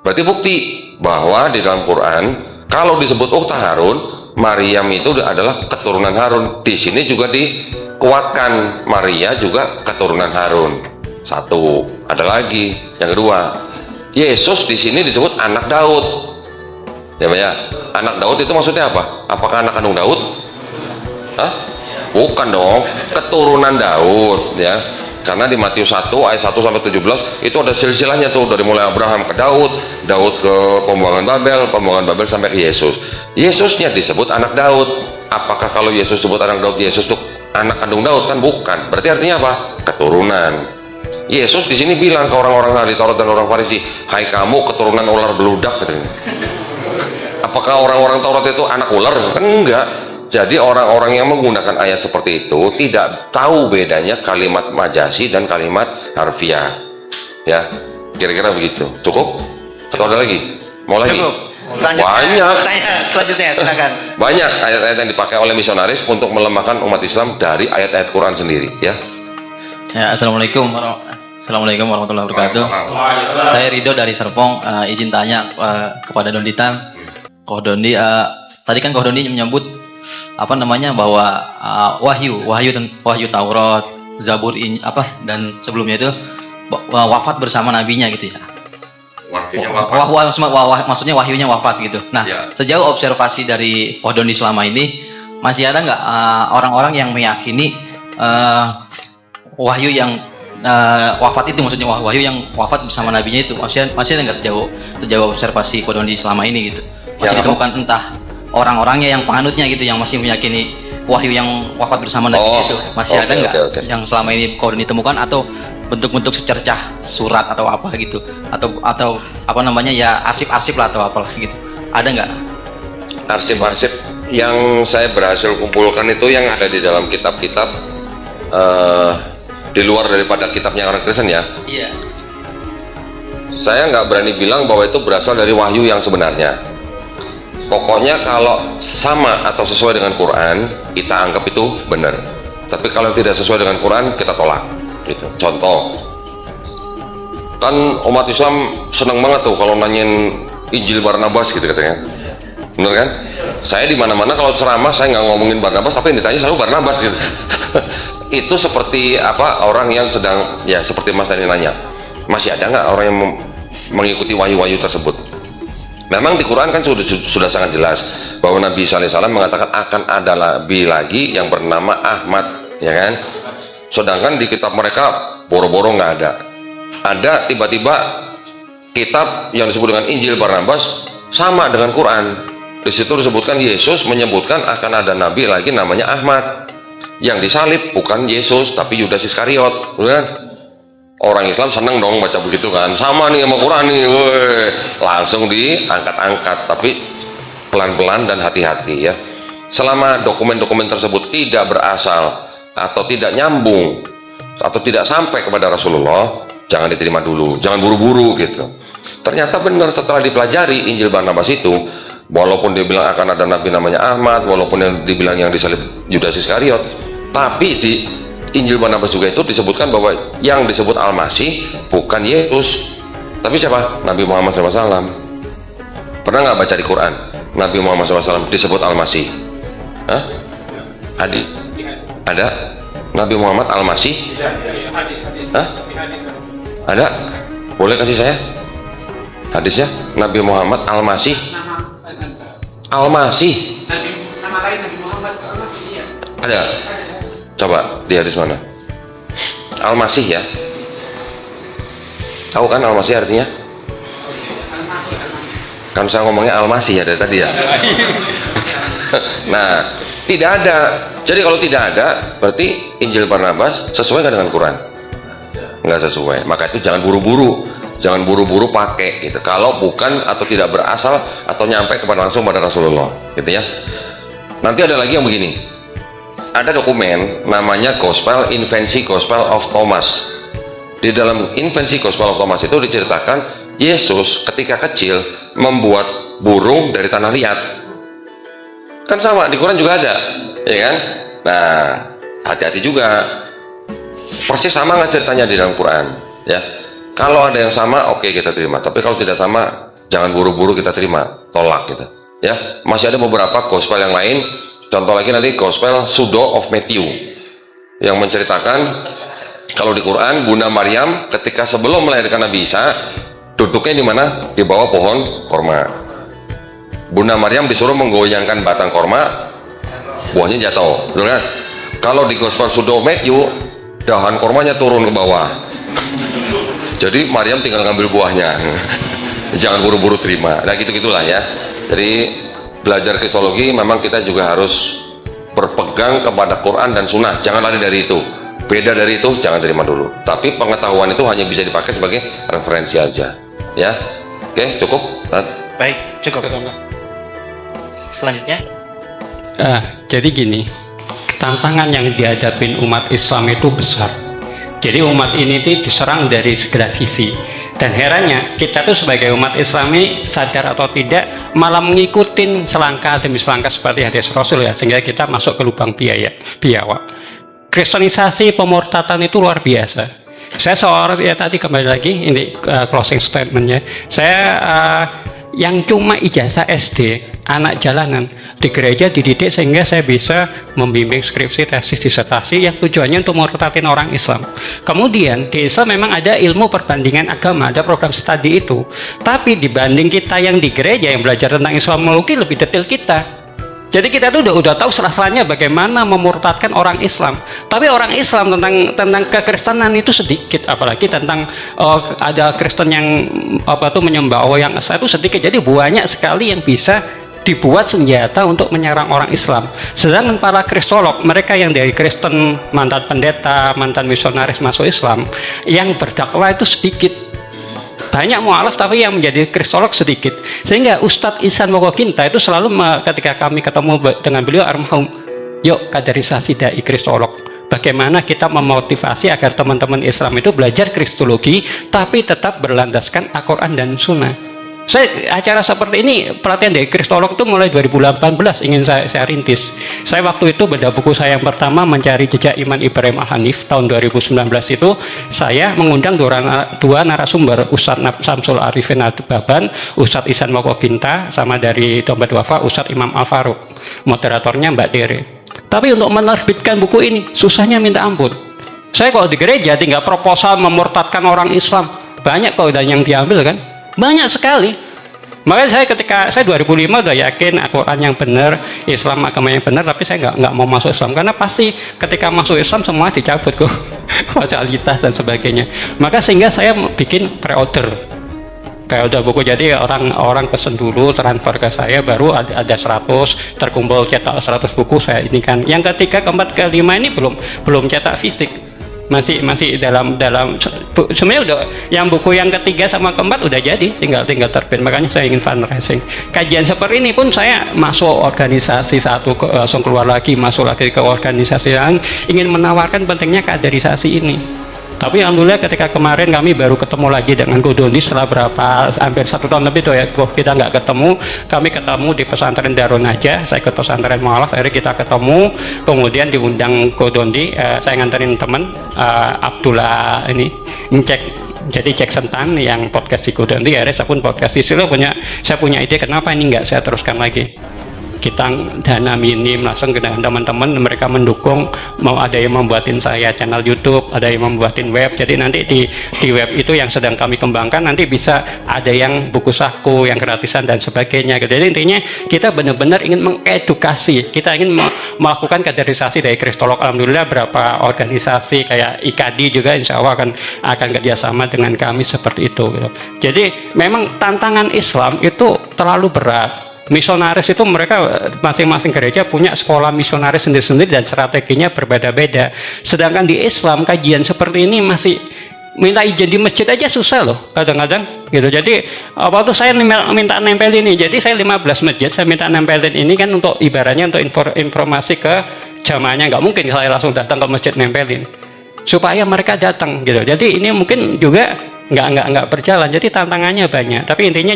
Berarti bukti bahwa di dalam Quran kalau disebut ukhta Harun, Maryam itu adalah keturunan Harun. Di sini juga dikuatkan Maria juga keturunan Harun. Satu, ada lagi yang kedua, Yesus di sini disebut anak Daud. Ya Pak ya, anak Daud itu maksudnya apa? Apakah anak kandung Daud? Hah? Bukan dong, keturunan Daud ya. Karena di Matius 1 ayat 1 sampai 17 itu ada silsilahnya tuh, dari mulai Abraham ke Daud, Daud ke pembuangan Babel sampai ke Yesus. Yesusnya disebut anak Daud. Apakah kalau Yesus sebut anak Daud, Yesus tuh anak kandung Daud? Kan bukan. Berarti artinya apa? Keturunan. Yesus di sini bilang ke orang-orang ahli Taurat dan orang Farisi, "Hai kamu keturunan ular beludak," katanya. Apakah orang-orang Taurat itu anak ular? Kan enggak. Jadi orang-orang yang menggunakan ayat seperti itu tidak tahu bedanya kalimat majasi dan kalimat harfiah. Ya, kira-kira begitu. Cukup? Atau ada lagi? Mau lagi? Cukup. Selanjutnya, Banyak. Selanjutnya silakan. Banyak ayat-ayat yang dipakai oleh misionaris untuk melemahkan umat Islam dari ayat-ayat Quran sendiri. Ya. Ya, Assalamualaikum warahmatullahi wabarakatuh. Saya Ridho dari Serpong. Izin tanya kepada Donditan. Koh Dondi, tadi kan Koh Dondi menyebut bahwa wahyu Taurat, Zabur dan sebelumnya itu wafat bersama nabinya gitu ya. Maksudnya wahyunya wafat gitu. Nah, Ya. sejauh observasi dari Koh Dondi selama ini, masih ada nggak orang-orang yang meyakini wahyu yang wafat itu, maksudnya wahyu yang wafat bersama nabinya itu masih ada nggak sejauh observasi Koh Dondi selama ini gitu? Masih Ya, ditemukan entah orang-orangnya yang penganutnya gitu yang masih meyakini wahyu yang wafat bersama nabi itu masih ada nggak yang selama ini Koh Dondi temukan, atau bentuk-bentuk secercah surat atau apa gitu, atau arsip-arsip lah atau apalah gitu, ada nggak? Arsip-arsip yang saya berhasil kumpulkan itu yang ada di dalam kitab-kitab di luar daripada kitabnya orang Kristen ya. Iya. Saya nggak berani bilang bahwa itu berasal dari wahyu yang sebenarnya. Pokoknya kalau sama atau sesuai dengan Quran, kita anggap itu benar. Tapi kalau tidak sesuai dengan Quran, kita tolak. Gitu. Contoh, kan umat Islam senang banget tuh kalau nanyain Injil Barnabas gitu katanya. Bener kan? Saya di mana-mana kalau ceramah saya nggak ngomongin Barnabas, tapi yang ditanya selalu Barnabas gitu. Itu seperti orang yang sedang, ya seperti Mas tadi nanya, masih ada nggak orang yang mengikuti wahyu-wahyu tersebut? Memang di Quran kan sudah sangat jelas bahwa Nabi SAW mengatakan akan ada nabi lagi yang bernama Ahmad, ya kan? Sedangkan di kitab mereka boro-boro nggak ada. Ada tiba-tiba kitab yang disebut dengan Injil Barnabas sama dengan Quran. Di situ disebutkan Yesus menyebutkan akan ada nabi lagi namanya Ahmad. Yang disalib bukan Yesus tapi Yudas Iskariot, kan? Orang Islam seneng dong baca begitu kan, sama nih sama Quran nih, langsung diangkat-angkat, tapi pelan-pelan dan hati-hati ya. Selama dokumen-dokumen tersebut tidak berasal atau tidak nyambung atau tidak sampai kepada Rasulullah, jangan diterima dulu, jangan buru-buru gitu. Ternyata benar setelah dipelajari Injil Barnabas itu, walaupun dia bilang akan ada nabi namanya Ahmad, walaupun yang dibilang yang disalib Yudas Iskariot, tapi di Injil Barnabas juga itu disebutkan bahwa yang disebut Al-Masih bukan Yesus, tapi siapa? Nabi Muhammad SAW. Pernah nggak baca di Quran Nabi Muhammad SAW disebut Al-Masih? Hah? Ada? Nabi Muhammad Al-Masih? Hah? Ada? Boleh kasih saya hadisnya? Nabi Muhammad Al-Masih? Al-Masih? Nama lain Nabi Muhammad Al-Masih, iya. Ada? Coba di hadis mana? Al-Masih ya. Tahu kan Al-Masih artinya? Kan saya ngomongnya Al-Masih ya dari tadi ya. Nah, tidak ada. Jadi kalau tidak ada, berarti Injil Barnabas sesuai nggak dengan Quran? Nggak sesuai. Maka itu jangan buru-buru. Jangan buru-buru pakai gitu. Kalau bukan atau tidak berasal atau nyampe kepada langsung pada Rasulullah, gitu ya. Nanti ada lagi yang begini. Ada dokumen namanya Invensi Gospel of Thomas. Di dalam Invensi Gospel of Thomas itu diceritakan Yesus ketika kecil membuat burung dari tanah liat. Kan sama di Quran juga ada, ya kan? Nah, hati-hati juga. Persis sama nggak ceritanya di dalam Quran, ya. Kalau ada yang sama, oke, kita terima. Tapi kalau tidak sama, jangan buru-buru kita terima, tolak kita. Ya, masih ada beberapa gospel yang lain. Contoh lagi nanti gospel Pseudo of Matthew yang menceritakan kalau di Quran Bunda Maryam ketika sebelum melahirkan Nabi Isa duduknya di mana? Di bawah pohon korma. Bunda Maryam disuruh menggoyangkan batang korma, buahnya jatuh, betul kan? Kalau di gospel Pseudo of Matthew, dahan kormanya turun ke bawah. Jadi Maryam tinggal ngambil buahnya. Jangan buru-buru terima. Nah gitu-gitulah ya. Jadi belajar kristologi memang kita juga harus berpegang kepada Quran dan Sunnah. Jangan lari dari itu. Beda dari itu jangan terima dulu. Tapi pengetahuan itu hanya bisa dipakai sebagai referensi aja. Ya. Oke, cukup. Baik, cukup. Selanjutnya. Jadi gini, tantangan yang dihadapin umat Islam itu besar. Jadi umat ini tuh diserang dari segala sisi, dan herannya kita tuh sebagai umat Islami sadar atau tidak malah mengikuti selangkah demi selangkah seperti hadis Rasul ya, sehingga kita masuk ke lubang biawak. Kristenisasi, pemurtadan itu luar biasa. Saya seorang ya tadi kembali lagi ini closing statementnya. Saya yang cuma ijazah SD, anak jalanan di gereja dididik sehingga saya bisa membimbing skripsi, tesis, disertasi yang tujuannya untuk murtadin orang Islam. Kemudian di Islam memang ada ilmu perbandingan agama, ada program studi itu. Tapi dibanding kita yang di gereja yang belajar tentang Islamologi lebih detail kita. Jadi kita tuh udah tahu salah-salahnya bagaimana memurtadkan orang Islam. Tapi orang Islam tentang kekristenan itu sedikit, apalagi tentang ada Kristen yang menyembah Allah yang esa itu sedikit. Jadi banyak sekali yang bisa dibuat senjata untuk menyerang orang Islam. Sedangkan para kristolog, mereka yang dari Kristen, mantan pendeta, mantan misionaris masuk Islam, yang berdakwah itu sedikit. Banyak mu'alaf tapi yang menjadi kristolog sedikit. Sehingga Ustadz Ihsan Mokoginta itu selalu ketika kami ketemu dengan beliau almarhum, yuk kaderisasi dai kristolog. Bagaimana kita memotivasi agar teman-teman Islam itu belajar kristologi tapi tetap berlandaskan Al-Quran dan Sunnah. Saya acara seperti ini, pelatihan dari kristolog itu mulai 2018 ingin saya rintis. Saya waktu itu beda buku saya yang pertama mencari jejak iman Ibrahim Al-Hanif tahun 2019 itu saya mengundang dua narasumber, Ustadz Samsul Arifin Baban, Ustadz Ihsan Mokoginta, sama dari Dompet Wafa Ustadz Imam Al-Faruq, moderatornya Mbak Tere. Tapi untuk menerbitkan buku ini susahnya minta ampun. Saya kalau di gereja tinggal proposal memurtadkan orang Islam, banyak kok yang diambil kan. Banyak sekali. Makanya saya ketika saya 2005 udah yakin Al-Quran yang benar, Islam agama yang benar, tapi saya nggak mau masuk Islam karena pasti ketika masuk Islam semua dicabut kok, fasilitas dan sebagainya. Maka sehingga saya bikin pre-order buku. Jadi orang pesen dulu, transfer ke saya, baru ada 100 terkumpul, cetak 100 buku saya ini kan. Yang ketiga, keempat, kelima ini belum cetak fisik. Masih dalam sebenarnya udah yang buku yang ketiga sama keempat udah jadi, tinggal terbit. Makanya saya ingin fundraising. Kajian seperti ini pun saya masuk organisasi satu, langsung keluar lagi, masuk lagi ke organisasi yang ingin menawarkan pentingnya kaderisasi ini. Tapi alhamdulillah ketika kemarin kami baru ketemu lagi dengan Kodoni setelah hampir 1 tahun lebih tuh ya kita nggak ketemu. Kami ketemu di pesantren Darun Najah, saya ke pesantren Mu'alaf, akhirnya kita ketemu, kemudian diundang Kodoni, saya nganterin teman Abdullah ini cek sentan yang podcast di Kodoni, akhirnya saya pun podcast di sini saya punya ide kenapa ini nggak saya teruskan lagi. Kita dana minim langsung ke teman-teman, mereka mendukung, mau ada yang membuatin saya channel YouTube, ada yang membuatin web. Jadi nanti di web itu yang sedang kami kembangkan nanti bisa ada yang buku saku yang gratisan dan sebagainya. Jadi intinya kita benar-benar ingin mengedukasi, kita ingin melakukan kaderisasi dari kristolog. Alhamdulillah berapa organisasi kayak IKADI juga insya Allah akan kerjasama dengan kami seperti itu. Jadi memang tantangan Islam itu terlalu berat. Misionaris itu mereka masing-masing gereja punya sekolah misionaris sendiri-sendiri dan strateginya berbeda-beda. Sedangkan di Islam kajian seperti ini masih minta izin di masjid aja susah loh kadang-kadang gitu. Jadi waktu saya minta nempel ini, jadi saya 15 masjid saya minta nempelin ini kan untuk ibaratnya untuk informasi ke jamaahnya, nggak mungkin saya langsung datang ke masjid nempelin supaya mereka datang gitu. Jadi ini mungkin juga nggak berjalan, jadi tantangannya banyak. Tapi intinya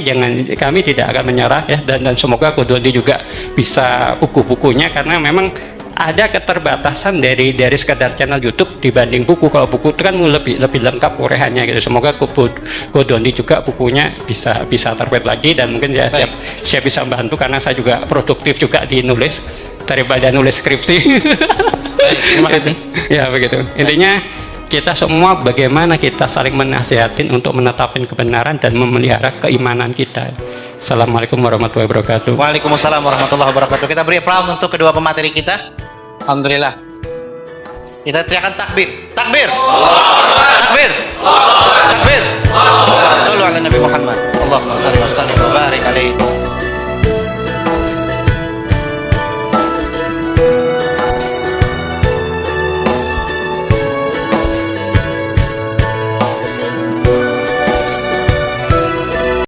kami tidak akan menyerah ya, dan semoga Kodoni juga bisa buku-bukunya karena memang ada keterbatasan dari sekadar channel YouTube dibanding buku. Kalau buku itu kan lebih lengkap urehannya gitu. Semoga Kodondi juga bukunya bisa terbit lagi, dan mungkin ya saya bisa bantu karena saya juga produktif juga di nulis daripada nulis skripsi. Baik, terima kasih. Ya begitu. Intinya kita semua bagaimana kita saling menasihatin untuk menetapkan kebenaran dan memelihara keimanan kita. Assalamualaikum warahmatullahi wabarakatuh. Waalaikumsalam warahmatullahi wabarakatuh. Kita beri aplaus untuk kedua pemateri kita. Alhamdulillah. Kita teriakan takbir. Takbir. Takbir.